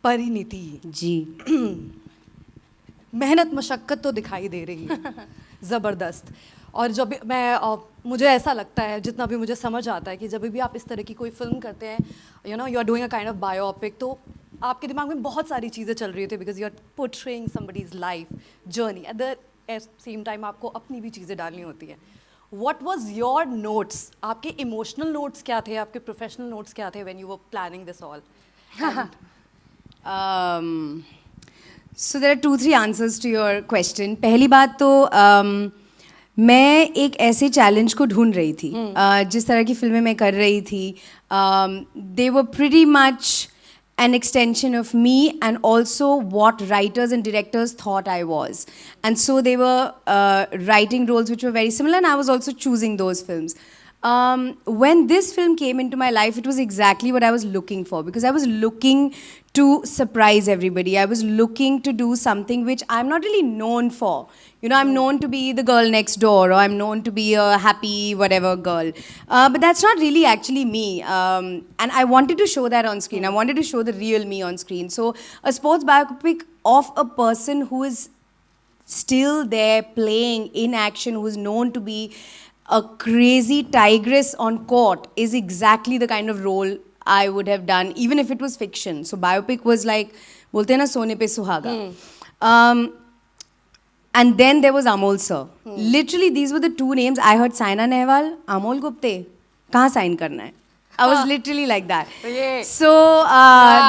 परिणीति जी मेहनत मशक्क़त तो दिखाई दे रही है ज़बरदस्त। और जब मुझे ऐसा लगता है, जितना भी मुझे समझ आता है, कि जब भी आप इस तरह की कोई फिल्म करते हैं, you know, you are doing a kind of biopic, तो आपके दिमाग में बहुत सारी चीज़ें चल रही होती है, because you are portraying somebody's life journey. At the same time आपको अपनी भी चीज़ें डालनी होती है। What was your notes? आपके इमोशनल नोट्स क्या थे, आपके प्रोफेशनल नोट्स क्या थे when you were planning this all? So there are 2-3 answers to your question. पहली बात तो मैं एक ऐसे चैलेंज को ढूंढ रही थी, जिस तरह की फिल्में मैं कर रही थी, they were pretty much an extension of me and also what writers and directors thought I was. And so they were writing roles which were very similar, and I was also choosing those films. When this film came into my life, it was exactly what I was looking for, because I was looking to surprise everybody. I was looking to do something which I'm not really known for. You know, I'm known to be the girl next door, or I'm known to be a happy whatever girl. But that's not really actually me. And I wanted to show that on screen. I wanted to show the real me on screen. So a sports biopic of a person who is still there playing in action, who is known to be a crazy tigress on court, is exactly the kind of role I would have done, even if it was fiction. So biopic was like, bolte na sone pe suhaga. And then there was Amol sir. Literally, these were the two names. I heard Saina Nehwal, Amol Gupte. Kahan sign karna hai? I was literally like that. Yeah. So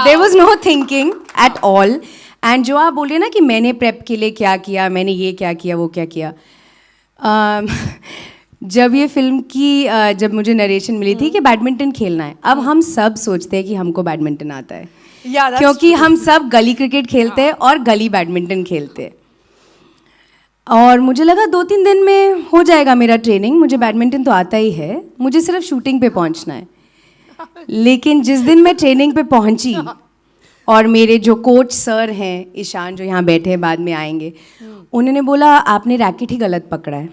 there was no thinking at all. And जो आप बोल रहे हैं ना कि मैंने prep के लिए क्या किया, मैंने ये क्या किया, वो क्या किया. जब ये फिल्म की जब मुझे नरेशन मिली थी कि बैडमिंटन खेलना है, अब हम सब सोचते हैं कि हमको बैडमिंटन आता है, क्योंकि हम सब गली क्रिकेट खेलते हैं और गली बैडमिंटन खेलते हैं. और मुझे लगा 2-3 दिन में हो जाएगा मेरा ट्रेनिंग, मुझे बैडमिंटन तो आता ही है, मुझे सिर्फ शूटिंग पे पहुंचना है. लेकिन जिस दिन मैं ट्रेनिंग पे पहुंची और मेरे जो कोच सर हैं, ईशान, जो यहाँ बैठे हैं, बाद में आएंगे, उन्होंने बोला आपने रैकेट ही गलत पकड़ा है.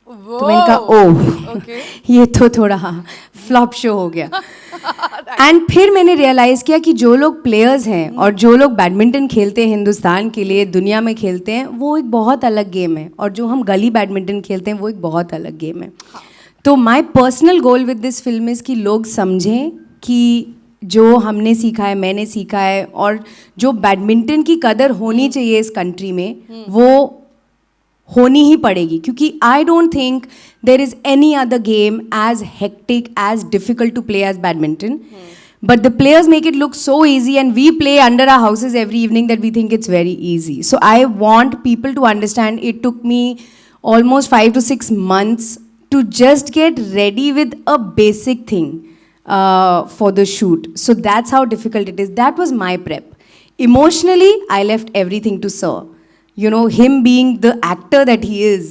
तो मैंने कहा ओह ये तो थोड़ा फ्लॉप शो हो गया. एंड फिर मैंने रियलाइज़ किया कि जो लोग प्लेयर्स हैं और जो लोग बैडमिंटन खेलते हैं हिंदुस्तान के लिए, दुनिया में खेलते हैं, वो एक बहुत अलग गेम है, और जो हम गली बैडमिंटन खेलते हैं वो एक बहुत अलग गेम है. तो my personal goal with this film is कि लोग समझें कि जो हमने सीखा है, मैंने सीखा है, और जो बैडमिंटन की कदर होनी चाहिए इस कंट्री में, वो होनी ही पड़ेगी. क्योंकि I don't think there is any other game as hectic, as difficult to play as badminton. But the players make it look so easy, and we play under our houses every evening that we think it's very easy. So I want people to understand it took me almost 5 to 6 months to just get ready with a basic thing for the shoot. So that's how difficult it is. That was my prep. Emotionally, I left everything to Sir. You know, him being the actor that he is,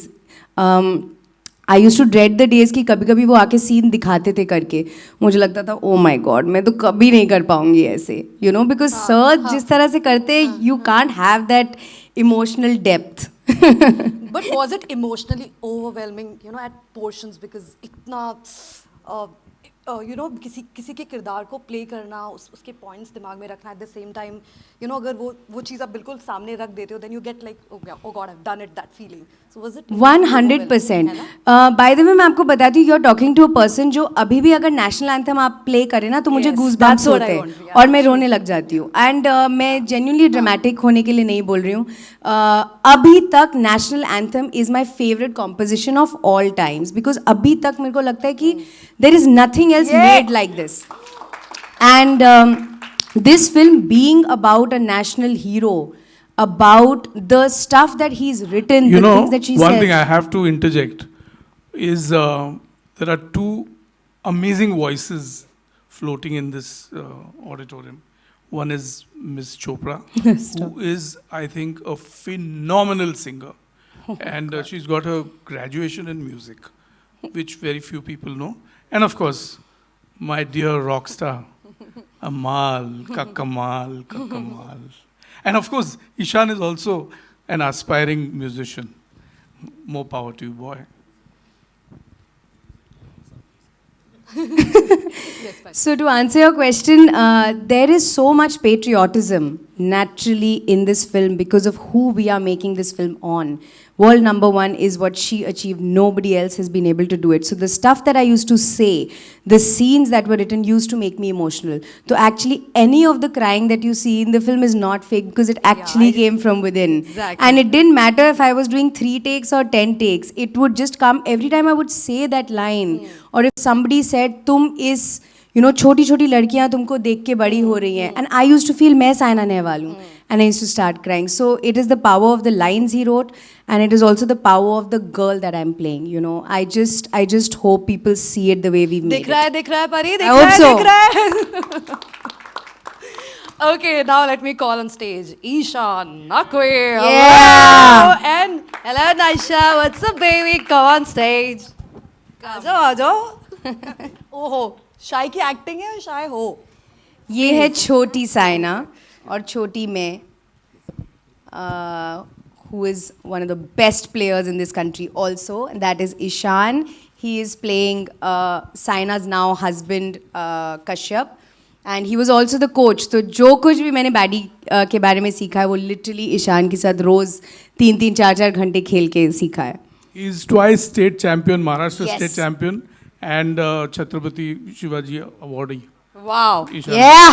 I used to dread the days कि कभी कभी वो आके scene दिखाते थे करके, मुझे लगता था ओ माय गॉड मैं तो कभी नहीं कर पाऊंगी ऐसे, यू नो, बिकॉज सर जिस तरह से करते you can't have that emotional depth. But was it emotionally overwhelming, you know, at portions, because इतना यू नो किसी के किरदार को प्ले करना, उसके पॉइंट्स दिमाग में रखना, at the same time you know अगर वो चीज़ आप बिल्कुल सामने रख देते हो, then you get like oh god I have done it, that feeling. So was it 100%. By the way मैं आपको बताती हूँ, you are talking to a person जो अभी भी अगर नेशनल एंथम आप प्ले करें ना तो मुझे गूज़बम्प्स होते हैं और मैं रोने लग जाती हूँ. एंड मैं जेन्युइनली ड्रामेटिक होने के लिए नहीं बोल रही हूँ. अभी तक national anthem is my favourite composition of all times, because अभी तक मेरे को लगता है कि there is nothing else made like this. And this film being about a national hero, about the stuff that he's written, you the know, things that she one says. thing I have to interject is there are two amazing voices floating in this auditorium. One is Miss Chopra, who is, I think, a phenomenal singer. And she's got her graduation in music, which very few people know. And of course, my dear rock star, Amal, ka kamal, ka kamal. And of course, Ishan is also an aspiring musician. More power to you, boy. Yes, fine. So to answer your question, there is so much patriotism naturally in this film because of who we are making this film on. World number one is what she achieved. Nobody else has been able to do it. So the stuff that I used to say, the scenes that were written used to make me emotional. So actually any of the crying that you see in the film is not fake because it actually came from within. Exactly. And it didn't matter if I was doing 3 takes or 10 takes. It would just come every time I would say that line. Or if somebody said, "Tum is, you know, छोटी छोटी लड़कियां तुमको देख के बड़ी हो रही हैं," and I used to feel मैं साइना नेहवाल हूँ, and I used to start crying. So it is the power of the lines he wrote, and it is also the power of the girl that I'm playing. You know, I just hope people see it the way we've made it. दिख रहा है परी, दिख I hope so. रहा है. Okay, now let me call on stage Ishan Nakwe. Yeah. And hello Naisha, what's up baby? Come on stage. आ जाओ. ओहो, शाय की एक्टिंग है, शाय हो. ये है छोटी साइना और छोटी मैं, who is one of the best players in this country also, and that is Ishan. He is playing Saina's now husband Kashyap, and he was also the coach. तो जो कुछ भी मैंने बैडी के बारे में सीखा है वो लिटरली ईशान के साथ रोज 3-3, 4-4 घंटे खेल के सीखा है. He is twice state champion, Maharashtra Yes. state champion, and Chhatrapati Shivaji awardee. Wow. Ishan. Yeah.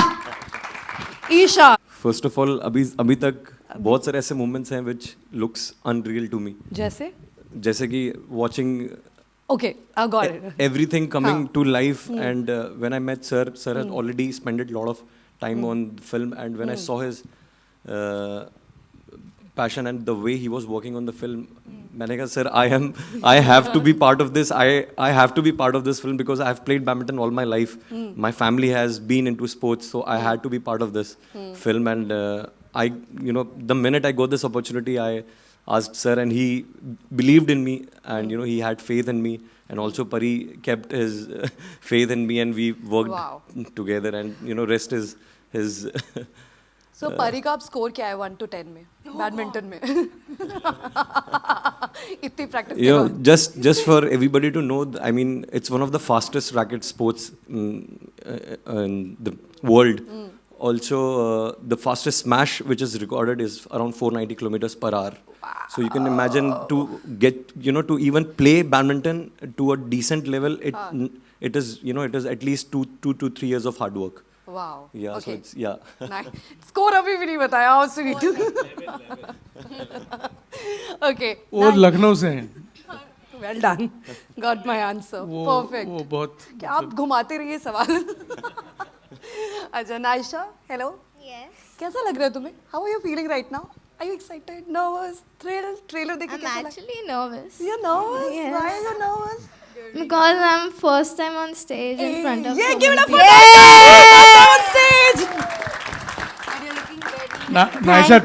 Ishan. First of all अभी तक बहुत सारे ऐसे मोमेंट्स हैं which looks unreal to me, जैसे? जैसे कि watching Okay, I got it. everything coming to life, and when I met sir had already spent a lot of time on the film, and when I saw his passion and the way he was working on the film, मैंने कहा sir, I have to be part of this. I have to be part of this film because I have played badminton all my life. My family has been into sports, so I had to be part of this film. And the minute I got this opportunity, I asked sir, and he believed in me, and he had faith in me, and also Pari kept his faith in me, and we worked together, and rest is his. So परी का आप score क्या है 1 to 10 में badminton में? इतनी practice के बाद. Just for everybody to know, I mean, it's one of the fastest racket sports in the world. Also, the fastest smash which is recorded is around 490 kilometers per hour. So you can imagine to get, to even play badminton to a decent level, it is at least 2 to 3 years of hard work. Wow. Yeah, Okay. so it's, yeah. Nice. Score अभी भी नहीं बताया. How sweet. Okay. वो लखनऊ से हैं. Well done. Got my answer. Perfect. वो बहुत. क्या आप घुमाते रहिए सवाल. अच्छा, नाइशा, hello. Yes. कैसा लग रहा है तुम्हें? How are you feeling right now? Are you excited? Nervous? Thrilled? Trailer देख के I'm कैसा लगा? actually nervous. You're nervous? Yes. Why are you nervous? Because I'm first time on stage in front of Yeah, so give it many up for people. Naisha on stage. Naisha,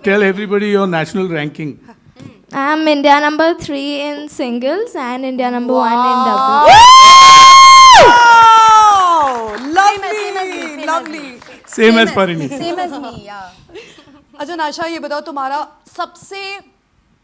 tell everybody your national ranking. I'm India number 3 in singles and India number 1 in doubles. Wow! Lovely, lovely. Same as Parini. Same as me, yeah. अच्छा नाशा, ये बताओ तुम्हारा सबसे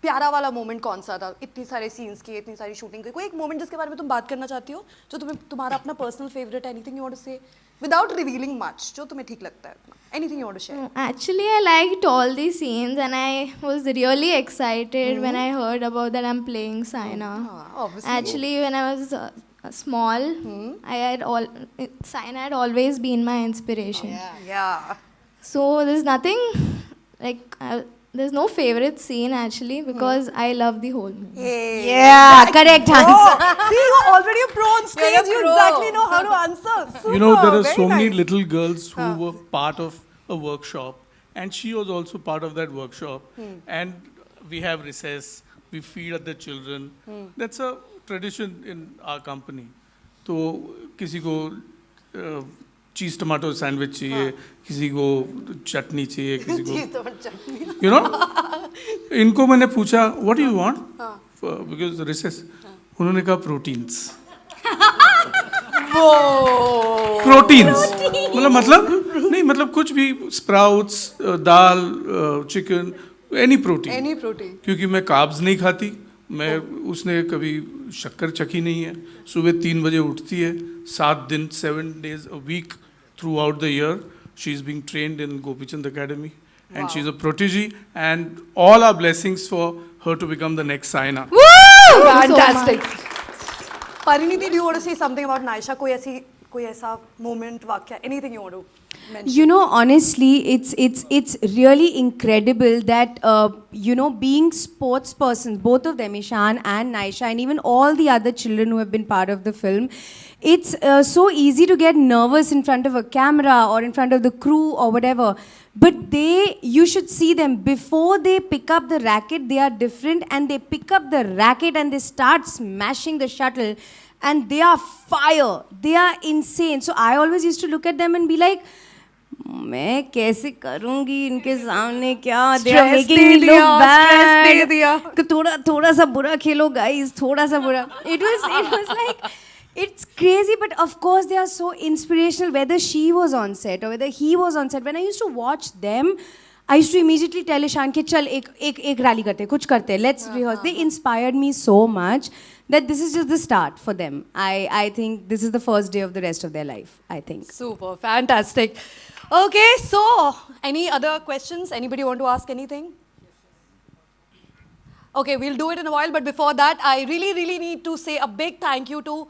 प्यारा वाला moment कौन सा था? इतनी सारे सीन्स के, इतनी सारी शूटिंग के, कोई एक मोमेंट जिसके बारे में तुम बात करना चाहती हो, जो तुम्हारा अपना पर्सनल फेवरेट है? Anything you want to say without revealing much, जो तुम्हें ठीक लगता है? Anything you want to share? Actually, I liked all these scenes and I was really excited when I heard about that I'm playing Saina. Obviously. Actually, when I was small, Saina had always been my inspiration. Yeah. So there's nothing like there's no favorite scene actually because I love the whole movie. Yeah, correct answer. See, you're already a pro on stage. You exactly know how to answer. Super. There are Very so many nice. little girls who were part of a workshop, and she was also part of that workshop. And we have recess, we feed at the children. That's a tradition in our company. तो किसी को चीज़ tomato sandwich चाहिए, किसी को चटनी चाहिए, किसी को इनको मैंने पूछा what do you want because recess, उन्होंने कहा प्रोटीन्स. मतलब कुछ भी स्प्राउट्स, दाल, chicken, any protein. Any protein. क्योंकि मैं कार्ब्स नहीं खाती. मैं उसने कभी शक्कर चकी नहीं है. सुबह 3 बजे उठती है, 7 दिन 7 days a week throughout the year. She's being trained in Gopichand Academy, and she's a protege. And all our blessings for her to become the next Saina. Fantastic. Pariniti, do you want to say something about Naisha? कोई ऐसा moment, वाक्य, anything you want to mention? You know, honestly, it's really incredible that being sports persons, both of them, Ishan and Naisha, and even all the other children who have been part of the film, it's so easy to get nervous in front of a camera or in front of the crew or whatever. But you should see them before they pick up the racket. They are different, and they pick up the racket and they start smashing the shuttle. And they are fire. They are insane. So I always used to look at them and be like, मैं कैसे करूँगी इनके सामने क्या? They are making me look bad. थोड़ा सा बुरा खेलो guys, थोड़ा सा बुरा. It was like, it's crazy, but of course they are so inspirational. Whether she was on set or whether he was on set, when I used to watch them, I used to immediately tell Ishan कि चल एक rally करते, कुछ करते, let's rehearse. They inspired me so much that this is just the start for them. I think this is the first day of the rest of their life, I think. Super, fantastic. Okay, so any other questions? Anybody want to ask anything? Okay, we'll do it in a while, but before that, I really need to say a big thank you to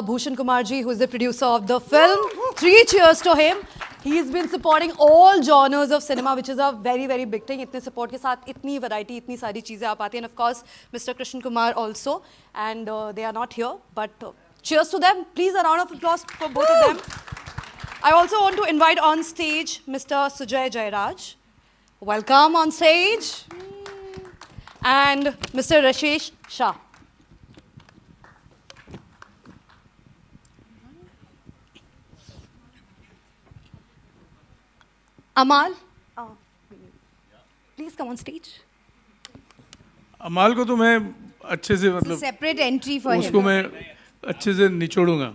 Bhushan Kumar ji, who is the producer of the film. 3 cheers to him. He's been supporting all genres of cinema, which is a very big thing. इतने support के साथ इतनी variety, इतनी सारी चीजें आ पाती हैं. And of course, Mr. Krishnan Kumar also. And they are not here, but cheers to them. Please, a round of applause for both of them. I also want to invite on stage Mr. Sujay Jairaj. Welcome on stage. And Mr. Rashesh Shah. Amal, please come on stage. अमाल को तो मैं अच्छे से It's a separate entry for him. उसको मैं अच्छे से निचोड़ूंगा.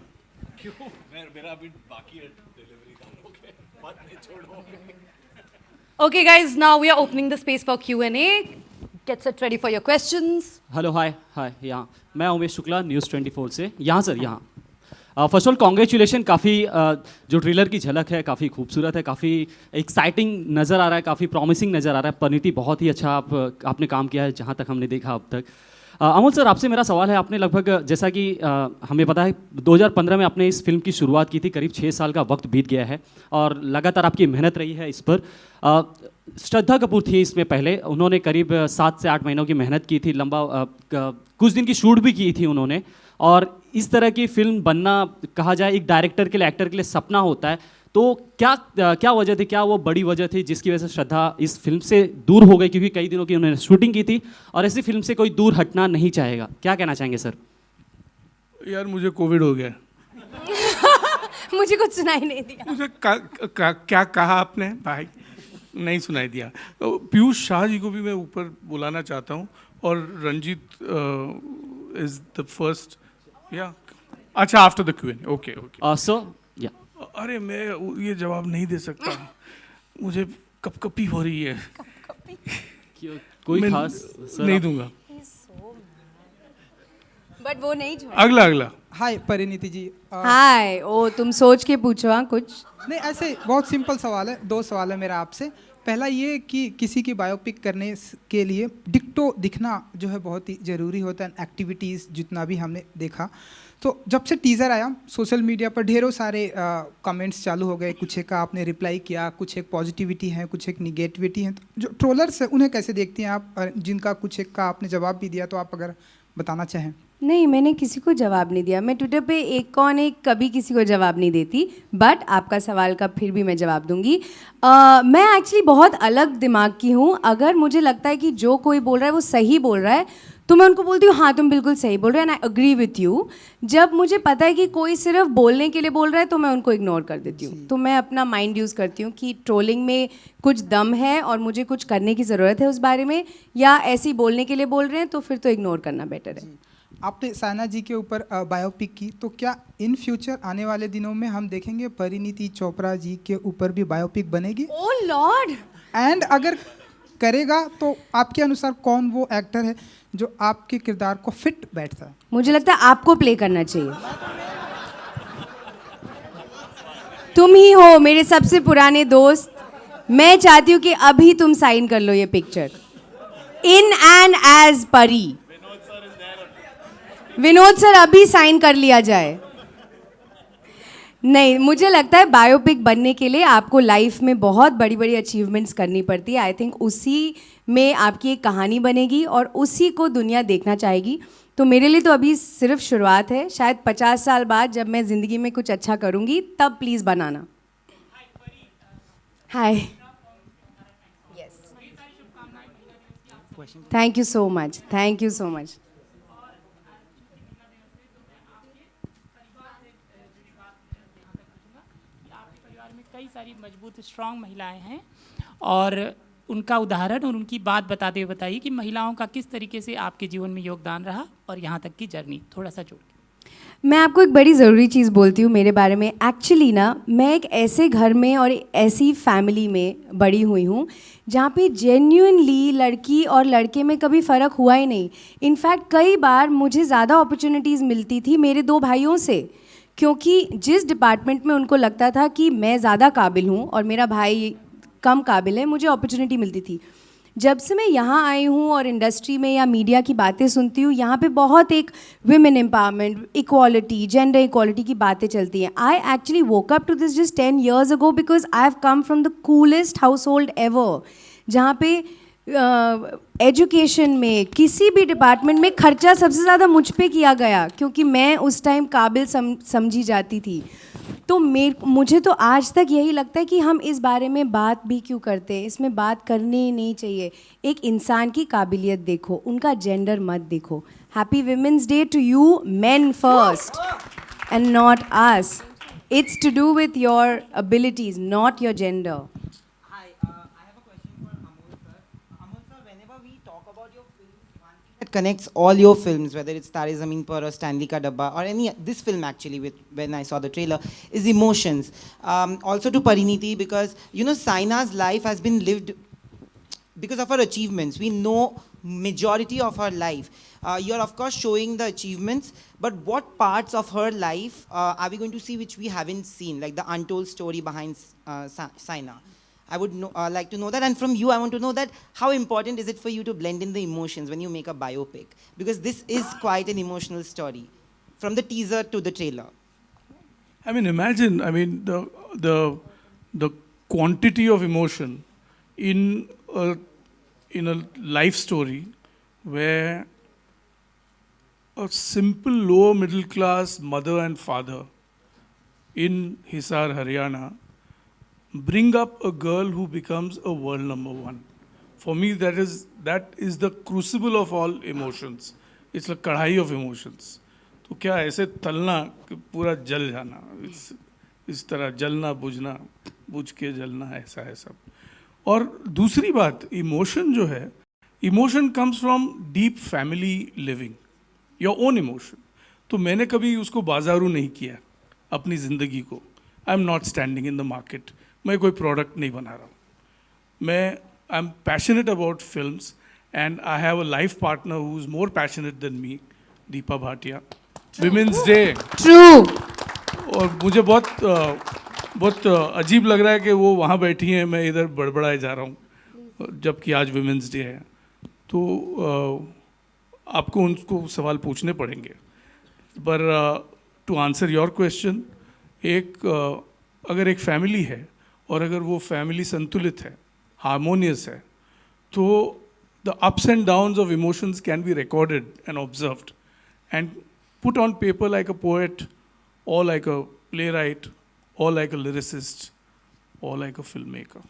Okay, guys, now we are opening the space for Q&A. Get set ready for your questions. Hello hi यहाँ मैं उमेश शुक्ला न्यूज़ 24 से यहाँ सर यहाँ फर्स्ट ऑफ ऑल कॉन्ग्रेचुलेशन काफ़ी जो ट्रेलर की झलक है काफ़ी खूबसूरत है काफ़ी एक्साइटिंग नज़र आ रहा है काफ़ी प्रॉमिसिंग नज़र आ रहा है परिणीति बहुत ही अच्छा आपने काम किया है जहाँ तक हमने देखा अब तक अमोल सर आपसे मेरा सवाल है आपने लगभग जैसा कि हमें पता है 2015 में आपने इस फिल्म की शुरुआत की थी करीब 6 साल का वक्त बीत गया है और लगातार आपकी मेहनत रही है इस पर श्रद्धा कपूर थी इसमें पहले उन्होंने करीब 7 से 8 महीनों की मेहनत की थी लंबा कुछ दिन की शूट भी की थी उन्होंने और इस तरह की फिल्म बनना कहा जाए एक डायरेक्टर के लिए एक्टर के लिए सपना होता है तो क्या वजह थी क्या वो बड़ी वजह थी जिसकी वजह से श्रद्धा इस फिल्म से दूर हो गई क्योंकि कई दिनों की उन्होंने शूटिंग की थी और ऐसी फिल्म से कोई दूर हटना नहीं चाहेगा क्या कहना चाहेंगे सर यार मुझे कोविड हो गया. मुझे कुछ सुनाई नहीं दिया. मुझे क्या कहा आपने भाई नहीं सुनाई दिया. पीयूष शाह जी को भी मैं ऊपर बुलाना चाहता हूँ और रंजीत इज द फर्स्ट या अच्छा after the QnA okay so या अरे मैं ये जवाब नहीं दे सकता मुझे कपकपी हो रही है. कोई खास सर नहीं दूंगा. बट वो नहीं अगला हाय परिणीति जी. हाय ओ तुम सोच के पूछो हाँ कुछ नहीं ऐसे बहुत सिंपल सवाल है 2 सवाल है मेरा आपसे. पहला ये कि किसी की बायोपिक करने के लिए डिक्टो दिखना जो है बहुत ही ज़रूरी होता है. एक्टिविटीज़ जितना भी हमने देखा तो जब से टीज़र आया सोशल मीडिया पर ढेरों सारे कमेंट्स चालू हो गए. कुछ एक का आपने रिप्लाई किया कुछ एक पॉजिटिविटी है कुछ एक निगेटिविटी है. तो जो ट्रोलर्स है उन्हें कैसे देखती हैं आप और जिनका कुछ एक का आपने जवाब भी दिया तो आप अगर बताना चाहें. नहीं मैंने किसी को जवाब नहीं दिया. मैं ट्विटर पे एक कभी किसी को जवाब नहीं देती बट आपका सवाल का फिर भी मैं जवाब दूंगी. मैं एक्चुअली बहुत अलग दिमाग की हूँ. अगर मुझे लगता है कि जो कोई बोल रहा है वो सही बोल रहा है तो मैं उनको बोलती हूँ हाँ तुम बिल्कुल सही बोल रहे हो and I agree with you. जब मुझे पता है कि कोई सिर्फ बोलने के लिए बोल रहा है तो मैं उनको इग्नोर कर देती हूँ. तो मैं अपना माइंड यूज़ करती हूँ कि ट्रोलिंग में कुछ दम है और मुझे कुछ करने की ज़रूरत है उस बारे में या ऐसे ही बोलने के लिए बोल रहे हैं तो फिर तो इग्नोर करना बेटर है. आपने साइना जी के ऊपर बायोपिक की तो क्या इन फ्यूचर आने वाले दिनों में हम देखेंगे परिणीति चोपड़ा जी के ऊपर भी बायोपिक बनेगी. Oh lord. एंड अगर करेगा तो आपके अनुसार कौन वो एक्टर है जो आपके किरदार को फिट बैठता है? मुझे लगता है आपको प्ले करना चाहिए। तुम ही हो मेरे सबसे पुराने दोस्त। मैं चाहती हूँ कि अभी तुम साइन कर लो ये पिक्चर इन एंड एज परी। विनोद सर अभी साइन कर लिया जाए। नहीं, मुझे लगता है बायोपिक बनने के लिए आपको लाइफ में बहुत बड़ी बड़ी अचीवमेंट्स करनी पड़ती है। आई थिंक उसी में आपकी एक कहानी बनेगी और उसी को दुनिया देखना चाहेगी। तो मेरे लिए तो अभी सिर्फ शुरुआत है। शायद 50 साल बाद जब मैं ज़िंदगी में कुछ अच्छा करूँगी तब please banana. Hi, thank you so much, thank you so much. कई सारी मजबूत स्ट्रांग महिलाएं हैं और उनका उदाहरण और उनकी बात बताते हुए बताइए कि महिलाओं का किस तरीके से आपके जीवन में योगदान रहा और यहाँ तक की जर्नी थोड़ा सा जोड़ के। मैं आपको एक बड़ी ज़रूरी चीज़ बोलती हूँ मेरे बारे में। एक्चुअली ना, मैं एक ऐसे घर में और ऐसी फैमिली में बड़ी हुई हूँ जहाँ पे जेन्युइनली लड़की और लड़के में कभी फ़र्क हुआ ही नहीं। इनफैक्ट कई बार मुझे ज़्यादा अपॉर्चुनिटीज़ मिलती थी मेरे 2 भाइयों से, क्योंकि जिस डिपार्टमेंट में उनको लगता था कि मैं ज़्यादा काबिल हूँ और मेरा भाई कम काबिल है, मुझे अपॉर्चुनिटी मिलती थी। जब से मैं यहाँ आई हूँ और इंडस्ट्री में या मीडिया की बातें सुनती हूँ, यहाँ पे बहुत एक women empowerment, equality, gender equality की बातें चलती हैं। I actually woke up to this just 10 years ago because I have come from the coolest household ever, जहाँ पे एजुकेशन में किसी भी डिपार्टमेंट में खर्चा सबसे ज़्यादा मुझ पे किया गया, क्योंकि मैं उस टाइम काबिल समझी जाती थी। तो मुझे तो आज तक यही लगता है कि हम इस बारे में बात भी क्यों करते हैं, इसमें बात करनी ही नहीं चाहिए। एक इंसान की काबिलियत देखो, उनका जेंडर मत देखो। Happy women's day to you men first and not us. It's to do with your abilities, not your gender. It connects all your films, whether it's Tare Zameen Par or Stanley Ka Dabba or any this film actually, with when I saw the trailer, is emotions. Also to Pariniti, because you know Saina's life has been lived because of her achievements. We know majority of her life. You're of course showing the achievements, but what parts of her life are we going to see which we haven't seen, like the untold story behind Saina? I would like to know that, and from you I want to know that how important is it for you to blend in the emotions when you make a biopic, because this is quite an emotional story from the teaser to the trailer. I mean, imagine, I mean, the quantity of emotion in a life story where a simple lower middle class mother and father in Hisar, Haryana bring up a girl who becomes a world number 1. For me, that is the crucible of all emotions. It's a कढ़ाई of emotions. तो क्या ऐसे तलना कि पूरा जल जाना, इस तरह जलना बुझना, बुझ के जलना, ऐसा है सब। और दूसरी बात, इमोशन जो है, emotion comes from deep family living, your own emotion. तो मैंने कभी उसको बाजारू नहीं किया अपनी ज़िंदगी को। I am not standing in the market, मैं कोई प्रोडक्ट नहीं बना रहा हूँ। मैं I am passionate about films and I have a life partner who is more passionate than me, Deepa Bhatia. Women's day true. और मुझे बहुत अजीब लग रहा है कि वो वहाँ बैठी हैं, मैं इधर बड़बड़ाए जा रहा हूँ, जबकि आज विमेंस डे है। तो आपको उनको सवाल पूछने पड़ेंगे। पर टू आंसर योर क्वेश्चन, अगर एक फैमिली है और अगर वो फैमिली संतुलित है, हार्मोनियस है, तो the ups and downs of emotions can be recorded and observed and put on paper like a poet, or like a playwright, or like a lyricist, or like a filmmaker.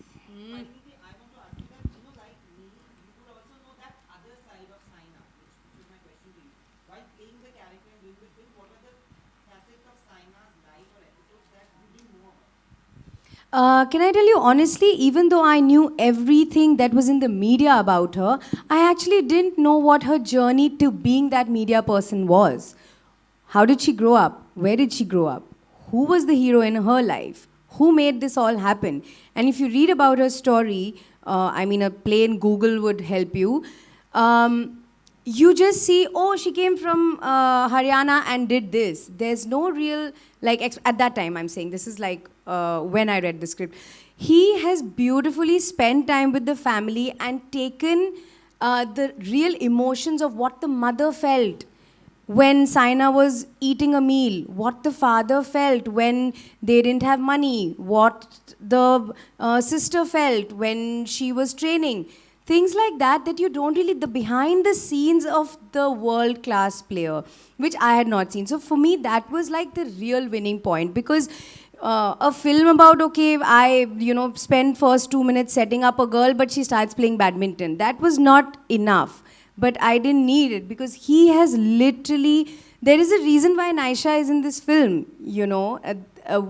Can I tell you honestly, even though I knew everything that was in the media about her, I actually didn't know what her journey to being that media person was. How did she grow up? Where did she grow up? Who was the hero in her life? who made this all happen. And if you read about her story, I mean, a plain Google would help you. You just see, oh, she came from Haryana and did this. There's no real, like, at that time, I'm saying, this is like when I read the script. He has beautifully spent time with the family and taken the real emotions of what the mother felt when Saina was eating a meal, what the father felt when they didn't have money, what the sister felt when she was training. Things like that, that you don't really, the behind the scenes of the world-class player, which I had not seen. So for me, that was like the real winning point, because a film about, okay, I, spend first 2 minutes setting up a girl, but she starts playing badminton. That was not enough. But I didn't need it, because he has literally, there is a reason why Naisha is in this film,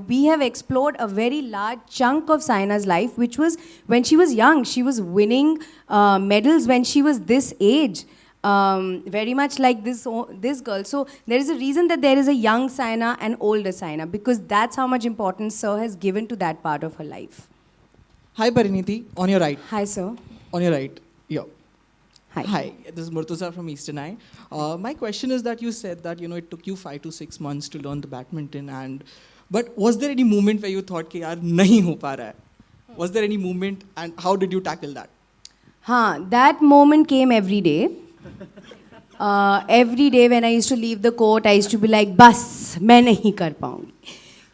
we have explored a very large chunk of Saina's life, which was when she was young. She was winning medals when she was this age, very much like this girl. So there is a reason that there is a young Saina and older Saina, because that's how much importance Sir has given to that part of her life. Hi Pariniti, on your right. Hi, Sir. On your right. Yeah. Hi. This is Murtuza from Eastern Eye. My question is that you said that it took you 5 to 6 months to learn the badminton, but was there any moment where you thought कि यार नहीं हो पा रहा है? Was there any moment, and how did you tackle that? That moment came every day. Every day when I used to leave the court, I used to be like, बस मैं नहीं कर पाऊँगी.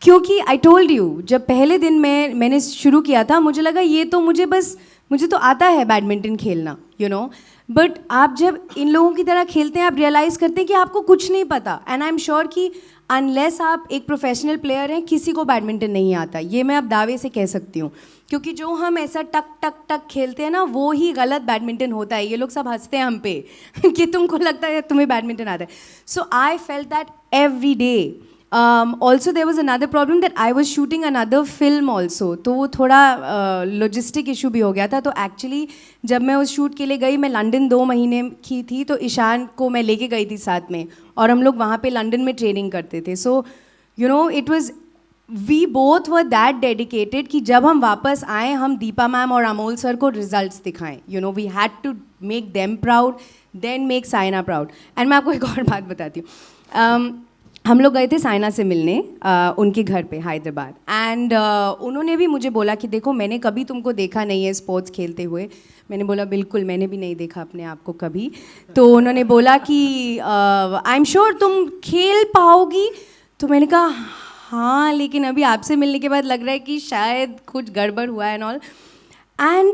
क्योंकि I told you, जब पहले दिन मैंने शुरू किया था, मुझे लगा ये तो मुझे तो आता है बैडमिंटन खेलना, बट आप जब इन लोगों की तरह खेलते हैं, आप रियलाइज़ करते हैं कि आपको कुछ नहीं पता. एंड आई एम श्योर कि अनलेस आप एक प्रोफेशनल प्लेयर हैं, किसी को बैडमिंटन नहीं आता. ये मैं अब दावे से कह सकती हूँ, क्योंकि जो हम ऐसा टक टक टक खेलते हैं ना, वो ही गलत बैडमिंटन होता है. ये लोग सब हंसते हैं हम पे कि तुमको लगता है तुम्हें बैडमिंटन आता है. So I felt that every day. Also there was another problem that I was shooting another film also, तो वो थोड़ा logistic issue भी हो गया था. तो actually जब मैं उस shoot के लिए गई, मैं लंदन 2 महीने की थी, तो ईशान को मैं लेके गई थी साथ में, और हम लोग वहाँ पे लंदन में ट्रेनिंग करते थे. So it was, we both were that dedicated कि जब हम वापस आए, हम दीपा मैम और अमोल सर को results दिखाएं. We had to make them proud, then make Saina proud. And मैं आपको एक और बात बताती हूँ. हम लोग गए थे साइना से मिलने उनके घर पे हैदराबाद. एंड उन्होंने भी मुझे बोला कि देखो, मैंने कभी तुमको देखा नहीं है स्पोर्ट्स खेलते हुए. मैंने बोला बिल्कुल, मैंने भी नहीं देखा अपने आप को कभी. तो उन्होंने बोला कि आई एम श्योर तुम खेल पाओगी. तो मैंने कहा हाँ, लेकिन अभी आपसे मिलने के बाद लग रहा है कि शायद कुछ गड़बड़ हुआ है and all. And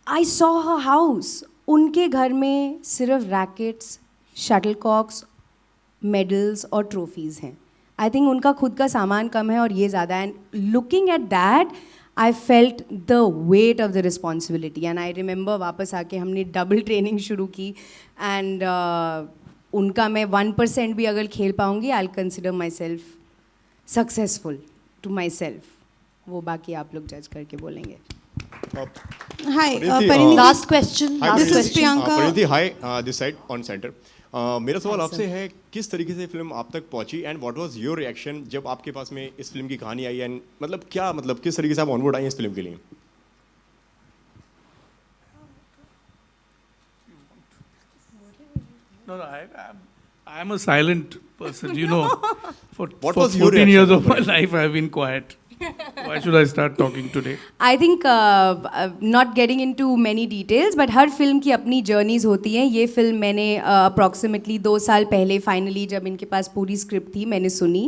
I saw her house. उनके घर में सिर्फ रैकेट्स, शटलकॉक्स, मेडल्स और ट्रॉफीज़ हैं. आई थिंक उनका खुद का सामान कम है और ये ज़्यादा. And looking at that, I felt the weight of the responsibility. And I remember वापस आके हमने डबल ट्रेनिंग शुरू की. एंड उनका मैं 1% भी अगर खेल पाऊँगी, I will consider myself successful to myself. वो बाकी आप लोग जज करके बोलेंगे. Hi, Pariniti. Last question. This is Priyanka. Pariniti, hi, this side on center. मेरा सवाल आपसे है, किस तरीके से फिल्म आप तक पहुंची, and what was your reaction जब आपके पास में इस फिल्म की कहानी आई, एंड मतलब किस तरीके से आप ऑनबोर्ड आई इस फिल्म के लिए? No, I am a silent person, For What was 14 your reaction? years of my life, I have been quiet. Why should I start talking today? I think not getting into many details, but her film की अपनी journeys होती हैं. ये film मैंने approximately 2 साल पहले finally, जब इनके पास पूरी स्क्रिप्ट थी, मैंने सुनी.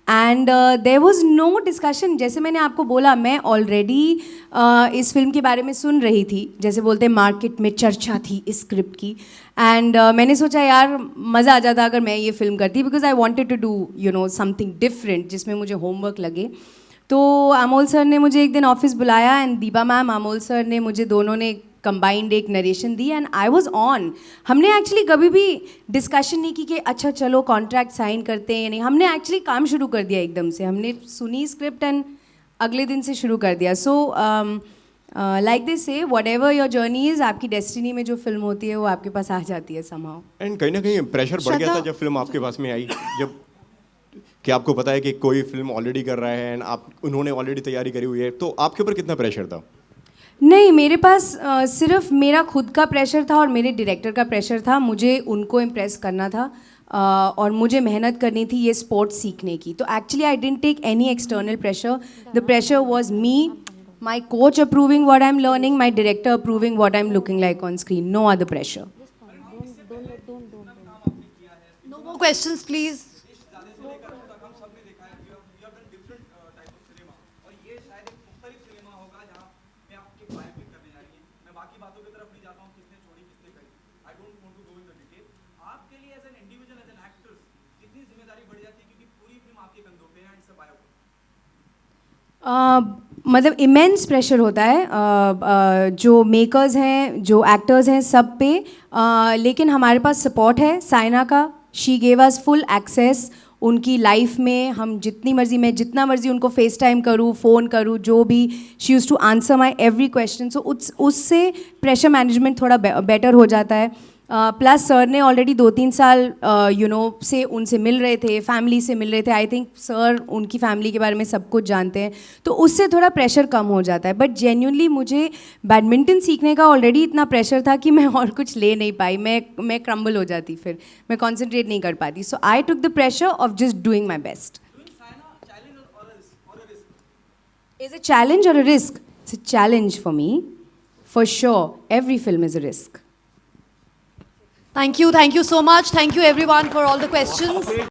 And there was no discussion. जैसे मैंने आपको बोला, मैं ऑलरेडी इस फिल्म के बारे में सुन रही थी. जैसे बोलते हैं, मार्केट में चर्चा थी इस स्क्रिप्ट की. एंड मैंने सोचा यार मज़ा आ जाता अगर मैं ये फिल्म करती, because I wanted to do something different जिसमें मुझे होमवर्क लगे. तो अमोल सर ने मुझे एक दिन ऑफिस बुलाया, and Deepa ma'am, Amol sir ने मुझे, दोनों ने कंबाइंड एक narration the. And I was on. हमने एक्चुअली कभी भी डिस्कशन नहीं की कि अच्छा चलो कॉन्ट्रैक्ट साइन करते हैं या नहीं. हमने एक्चुअली काम शुरू कर दिया एकदम से. हमने सुनी स्क्रिप्ट एंड अगले दिन से शुरू कर दिया. सो लाइक दिस से, what ever your journey is, आपकी डेस्टिनी में जो फिल्म होती है वो आपके पास आ जाती है समहाउ. एंड कहीं ना कहीं प्रेशर बढ़ गया था जब फिल्म आपके पास में आई, जब कि आपको पता है कि कोई फिल्म ऑलरेडी कर रहा है एंड आप उन्होंने ऑलरेडी तैयारी करी हुई है, तो आपके ऊपर कितना प्रेशर था? नहीं, मेरे पास सिर्फ मेरा खुद का प्रेशर था और मेरे डायरेक्टर का प्रेशर था. मुझे उनको इम्प्रेस करना था और मुझे मेहनत करनी थी ये स्पोर्ट सीखने की. तो actually I didn't take any external pressure. The pressure was me, my coach approving what I am learning, my director approving what I am looking like on screen. No other pressure. No more questions, please. मतलब immense pressure होता है जो makers हैं, जो actors हैं, सब पे. लेकिन हमारे पास सपोर्ट है साइना का. She gave us full access उनकी लाइफ में. हम जितनी मर्जी, मैं जितना मर्जी उनको फेस टाइम करूँ, फ़ोन करूँ, जो भी, she use to answer my every question. So उससे प्रेशर मैनेजमेंट थोड़ा बेटर हो जाता है. प्लस सर ने ऑलरेडी 2-3 साल से उनसे मिल रहे थे, फैमिली से मिल रहे थे. आई थिंक सर उनकी फैमिली के बारे में सब कुछ जानते हैं, तो उससे थोड़ा प्रेशर कम हो जाता है. बट जेन्युइनली मुझे बैडमिंटन सीखने का ऑलरेडी इतना प्रेशर था कि मैं और कुछ ले नहीं पाई. मैं क्रम्बल हो जाती, फिर मैं कॉन्सेंट्रेट नहीं कर पाती. So I took the pressure off just doing my best. Is a challenge और a risk? It's a challenge for me, for sure. Every film is a risk. Thank you so much. Thank you everyone for all the questions.